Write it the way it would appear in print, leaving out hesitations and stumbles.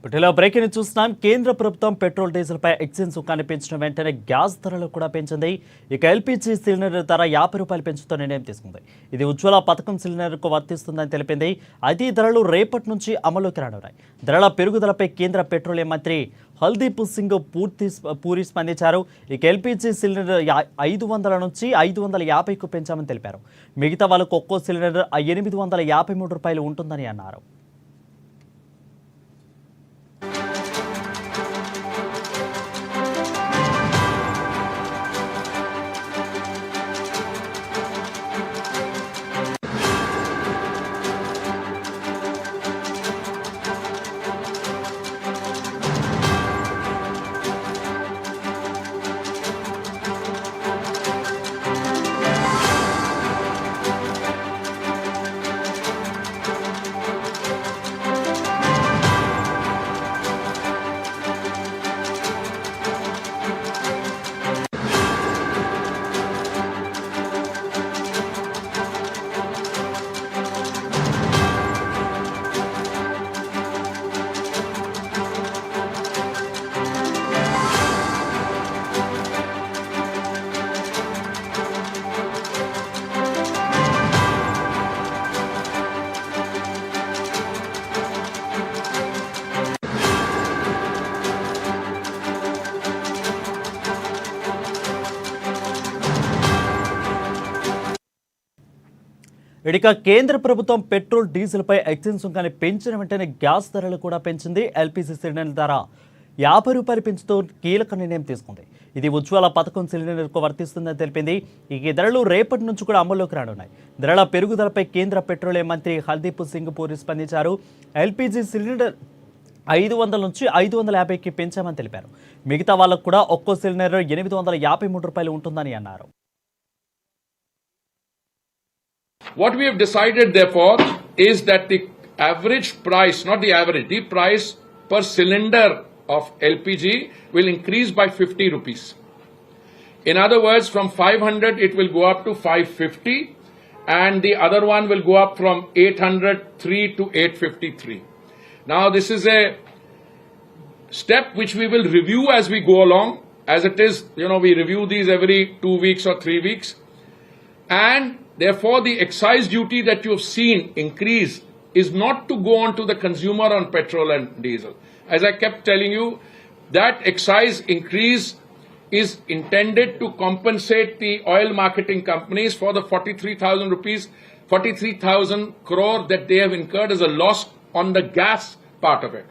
ఇటీవల బ్రేకింగ్ చూస్తున్నాం. కేంద్ర ప్రభుత్వం పెట్రోల్ డీజిల్ పై ఎక్సైజ్ సుంకాన్ని పెంచిన వెంటనే గ్యాస్ ధరలు కూడా పెంచింది. ఇక ఎల్పీజీ సిలిండర్ ధర 50 రూపాయలు పెంచుతూ నిర్ణయం తీసుకుంది. ఇది ఉజ్వల పథకం సిలిండర్కు వర్తిస్తుందని తెలిపింది. అయితే ఈ ధరలు రేపటి నుంచి అమలులోకి రానున్నాయి. ధరల పెరుగుదలపై కేంద్ర పెట్రోలియం మంత్రి హర్దీప్ సింగ్ పూరి స్పందించారు. ఇక ఎల్పీజీ సిలిండర్ 500 నుంచి 550కు పెంచామని తెలిపారు. మిగతా వాళ్ళకు ఒక్కో సిలిండర్ 853 రూపాయలు ఉంటుందని అన్నారు. ఇక కేంద్ర ప్రభుత్వం పెట్రోల్ డీజిల్ పై ఎక్సైజ్ సుంకాన్ని పెంచిన వెంటనే గ్యాస్ ధరలు కూడా పెంచింది. ఎల్పీజీ సిలిండర్ ధర 50 రూపాయలు పెంచుతూ కీలక నిర్ణయం తీసుకుంది. ఇది ఉజ్వల పథకం సిలిండర్కు వర్తిస్తుందని తెలిపింది. ఈ ధరలు రేపటి నుంచి కూడా అమల్లోకి రానున్నాయి. ధరల పెరుగుదలపై కేంద్ర పెట్రోలియం మంత్రి హర్దీప్ సింగ్ పూరి స్పందించారు. ఎల్పీజీ సిలిండర్ 500 నుంచి 550కి పెంచామని తెలిపారు. మిగతా వాళ్ళకు కూడా ఒక్కో సిలిండర్ 853 రూపాయలు ఉంటుందని అన్నారు. What we have decided, therefore, is that the average price, not the average, the price per cylinder of LPG will increase by 50 rupees. In other words, from 500 it will go up to 550 and the other one will go up from 803 to 853. Now this is a step which we will review as we go along. As it is, we review these every 2 weeks or 3 weeks. And therefore, the excise duty that you have seen increase is not to go on to the consumer on petrol and diesel. As I kept telling you, that excise increase is intended to compensate the oil marketing companies for the 43,000 crore that they have incurred as a loss on the gas part of it.